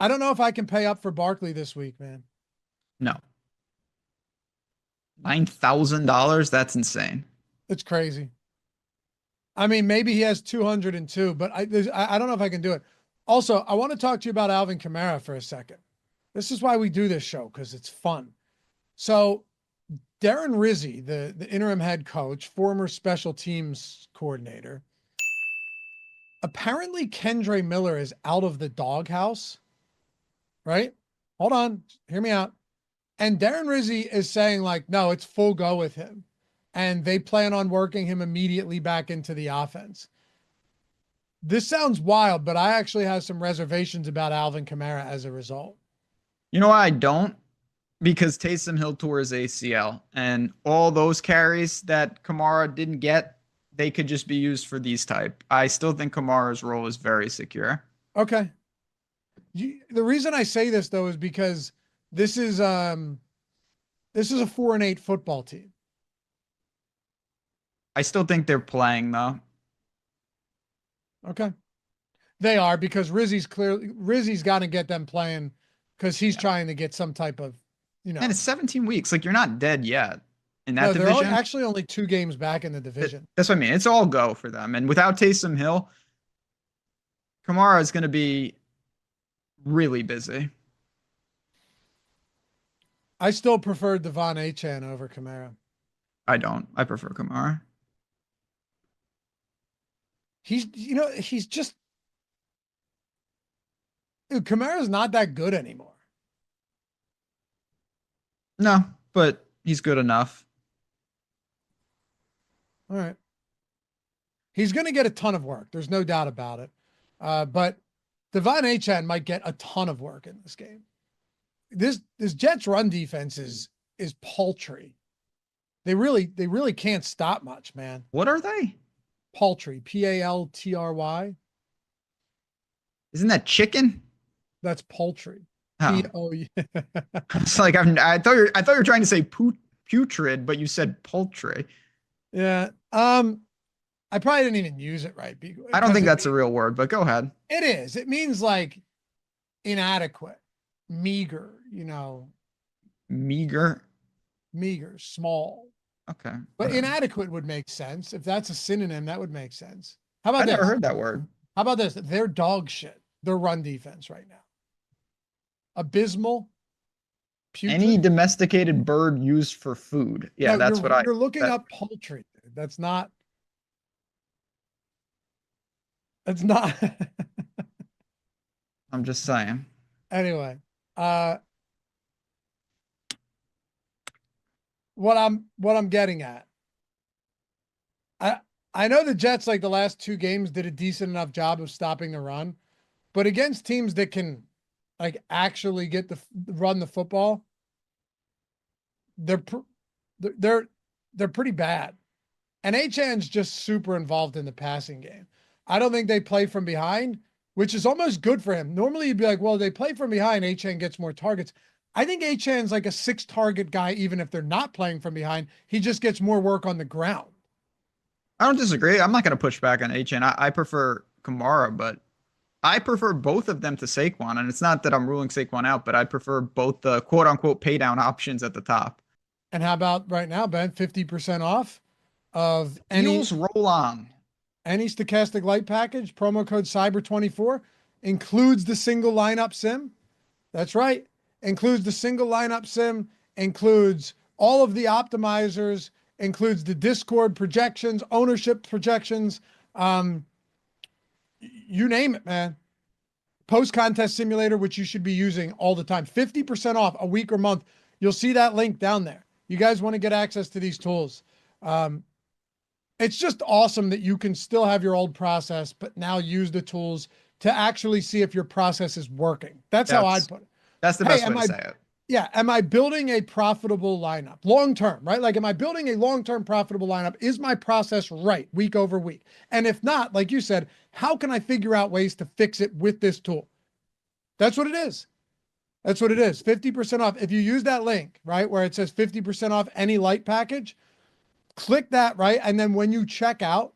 I don't know if I can pay up for Barkley this week, man. No. $9,000? That's insane. It's crazy. I mean, maybe he has 202, but I don't know if I can do it. Also, I want to talk to you about Alvin Kamara for a second. This is why we do this show, because it's fun. So Darren Rizzi, the interim head coach, former special teams coordinator, apparently Kendre Miller is out of the doghouse, right? Hold on, hear me out. And Darren Rizzi is saying like, no, it's full go with him. And they plan on working him immediately back into the offense. This sounds wild, but I actually have some reservations about Alvin Kamara as a result. You know why I don't? Because Taysom Hill tore his ACL, and all those carries that Kamara didn't get, they could just be used for these type. I still think Kamara's role is very secure. Okay. The reason I say this though is because this is a 4-8 football team. I still think they're playing though. Okay. They are, because Rizzi's got to get them playing because he's trying to get some type of, And it's 17 weeks. Like, you're not dead yet in that no, division. they're actually only 2 games back in the division. That's what I mean. It's all go for them. And without Taysom Hill, Kamara is going to be really busy. I still prefer Devon Achane over Kamara. I don't. I prefer Kamara. He's just, dude, Kamara's not that good anymore. No, but he's good enough. All right. He's going to get a ton of work. There's no doubt about it. But Devon Achane might get a ton of work in this game. This Jets run defense is paltry. They really can't stop much, man. What are they? Paltry. Paltry. Isn't that chicken? That's poultry. Oh. P-O-U. It's like I thought you were trying to say putrid, but you said poultry. Yeah. I probably didn't even use it right. I don't think that's a real word, but go ahead. It is. It means like inadequate, meager, Meager. small. Okay. But whatever. inadequate would make sense. If that's a synonym, that would make sense. How about I this? never heard that word. How about this? They're dog shit. Their run defense right now. Abysmal. Putrid. Any domesticated bird used for food. Yeah, No, that's what you're looking up poultry. Dude. That's not. I'm just saying. Anyway, what I'm getting at. I know the Jets, like the last 2 games, did a decent enough job of stopping the run, but against teams that can like actually get run the football, they're pretty bad. And Achane's just super involved in the passing game. I don't think they play from behind, which is almost good for him. Normally you'd be like, well, they play from behind, Achane gets more targets. I think Achane's like a 6 target guy, even if they're not playing from behind. He just gets more work on the ground. I don't disagree. I'm not going to push back on HN. I prefer Kamara, but I prefer both of them to Saquon. And it's not that I'm ruling Saquon out, but I prefer both the quote unquote pay down options at the top. And how about right now, Ben? 50% off of Deals roll on. Any Stokastic Lite package, promo code CYBER24, includes the single lineup sim. That's right. Includes the single lineup sim, includes all of the optimizers, includes the Discord projections, ownership projections. You name it, man. Post contest simulator, which you should be using all the time. 50% off a week or month. You'll see that link down there. You guys want to get access to these tools. It's just awesome that you can still have your old process, but now use the tools to actually see if your process is working. That's how I'd put it. That's the best way to say it. Yeah. Am I building a profitable lineup long-term, right? Like, am I building a long-term profitable lineup? Is my process right week over week? And if not, like you said, how can I figure out ways to fix it with this tool? That's what it is. That's what it is. 50% off. If you use that link, right, where it says 50% off any Lite package, click that, right? And then when you check out,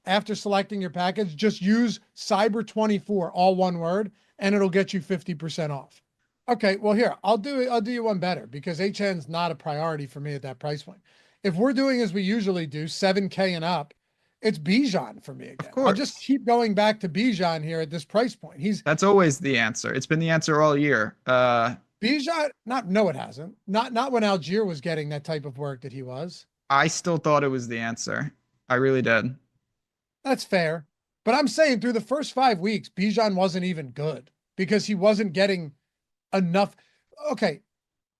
after selecting your package, just use Cyber24, all one word, and it'll get you 50% off. Okay, well here, I'll do you one better because HN's not a priority for me at that price point. If we're doing as we usually do, 7K and up, it's Bijan for me again. Of course. I'll just keep going back to Bijan here at this price point. That's always the answer. It's been the answer all year. Bijan, no, it hasn't. Not when Algier was getting that type of work that he was. I still thought it was the answer. I really did. That's fair. But I'm saying through the first 5 weeks, Bijan wasn't even good because he wasn't getting enough. Okay.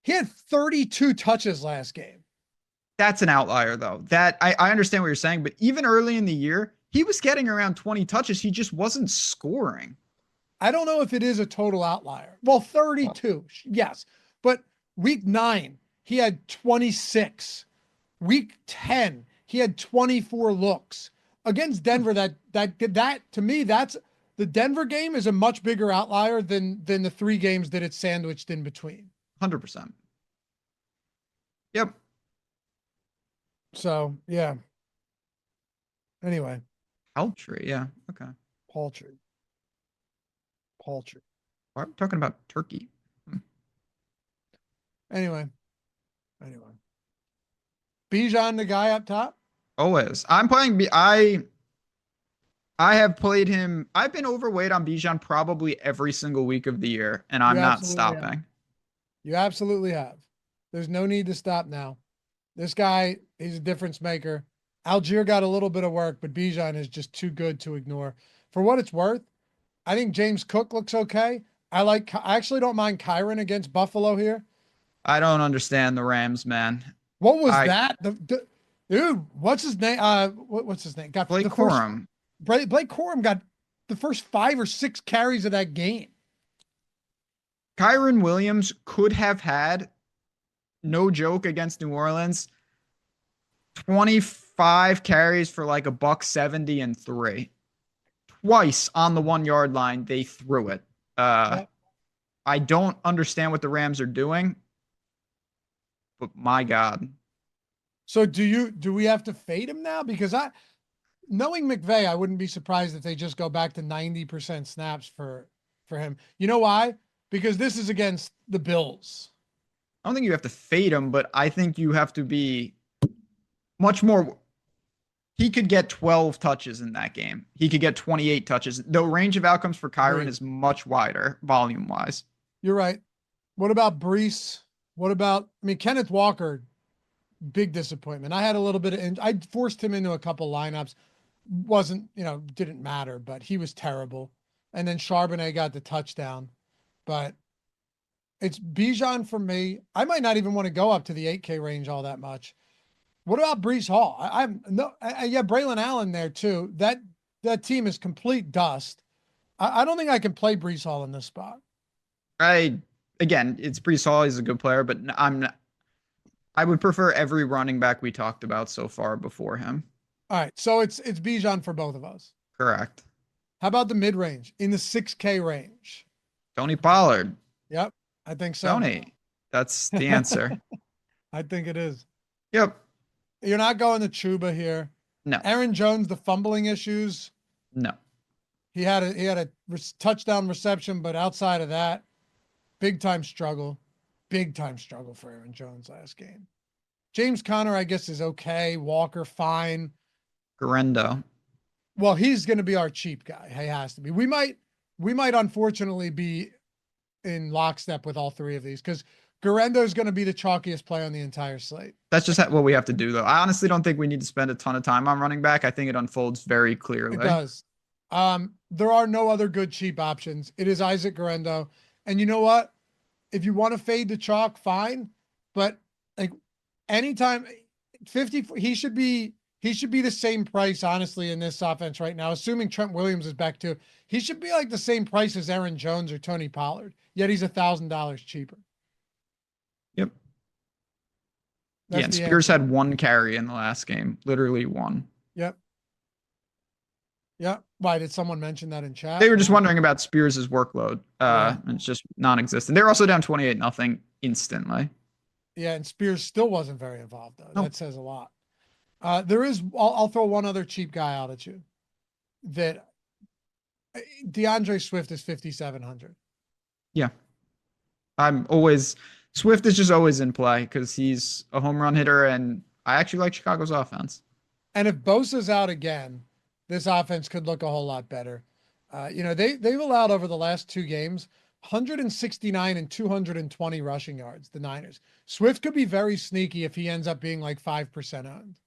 He had 32 touches last game. That's an outlier, though. That I understand what you're saying, but even early in the year, he was getting around 20 touches. He just wasn't scoring. I don't know if it is a total outlier. Well, 32, yes. But week 9, he had 26. Week 10, he had 24 looks. Against Denver, that to me, that's the Denver game is a much bigger outlier than the 3 games that it's sandwiched in between. 100%. Yep. So, yeah. Anyway. Paltry, yeah. Okay. Paltry. Why are we talking about turkey? Anyway. Bijan, the guy up top? Always. I'm playing I have played him. I've been overweight on Bijan probably every single week of the year, and I'm not stopping. You absolutely have. There's no need to stop now. This guy, he's a difference maker. Algier got a little bit of work, but Bijan is just too good to ignore. For what it's worth, I think James Cook looks okay. I actually don't mind Kyron against Buffalo here. I don't understand the Rams, man. What was that? Dude, what's his name? What's his name? Blake Corum. Blake Corum got the first 5 or 6 carries of that game. Kyron Williams could have had, no joke, against New Orleans, 25 carries for like $170 and 3. Twice on the 1 yard line, they threw it. I don't understand what the Rams are doing, but my God. So do we have to fade him now? Because knowing McVay, I wouldn't be surprised if they just go back to 90% snaps for him. You know why? Because this is against the Bills. I don't think you have to fade him, but I think you have to be much more. He could get 12 touches in that game. He could get 28 touches. The range of outcomes for Kyron is much wider volume-wise. You're right. What about Brees? Kenneth Walker, big disappointment. I had a little bit of, I forced him into a couple lineups. Didn't matter, but he was terrible. And then Charbonnet got the touchdown. But it's Bijan for me. I might not even want to go up to the 8K range all that much. What about Brees Hall? Braylon Allen there too. That team is complete dust. I don't think I can play Brees Hall in this spot. It's Brees Hall. He's a good player, but I would prefer every running back we talked about so far before him. All right, so it's Bijan for both of us. Correct. How about the mid range in the 6K range? Tony Pollard. Yep, I think so. Tony, that's the answer. I think it is. Yep. You're not going to Chuba here. No. Aaron Jones, the fumbling issues. No. He had a touchdown reception, but outside of that, big time struggle for Aaron Jones last game. James Conner, I guess, is okay. Walker, fine. Garendo. Well, he's going to be our cheap guy. He has to be. We might unfortunately be in lockstep with all 3 of these because Garendo is going to be the chalkiest play on the entire slate. That's just what we have to do, though. I honestly don't think we need to spend a ton of time on running back. I think it unfolds very clearly. It does. There are no other good cheap options. It is Isaac Garendo. And you know what? If you want to fade the chalk, fine. But like anytime 50, he should be the same price, honestly, in this offense right now, assuming Trent Williams is back too. He should be like the same price as Aaron Jones or Tony Pollard, yet he's $1,000 cheaper. Yep. That's and Spears had 1 carry in the last game, literally 1. Yep. Why did someone mention that in chat? They were just wondering about Spears' workload. It's just non-existent. They're also down 28-0 instantly. Yeah, and Spears still wasn't very involved though. No. That says a lot. I'll throw one other cheap guy out at you that DeAndre Swift is 5,700. Yeah. Swift is just always in play because he's a home run hitter, and I actually like Chicago's offense. And if Bosa's out again, this offense could look a whole lot better. They've allowed over the last 2 games 169 and 220 rushing yards, the Niners. Swift could be very sneaky if he ends up being like 5% owned.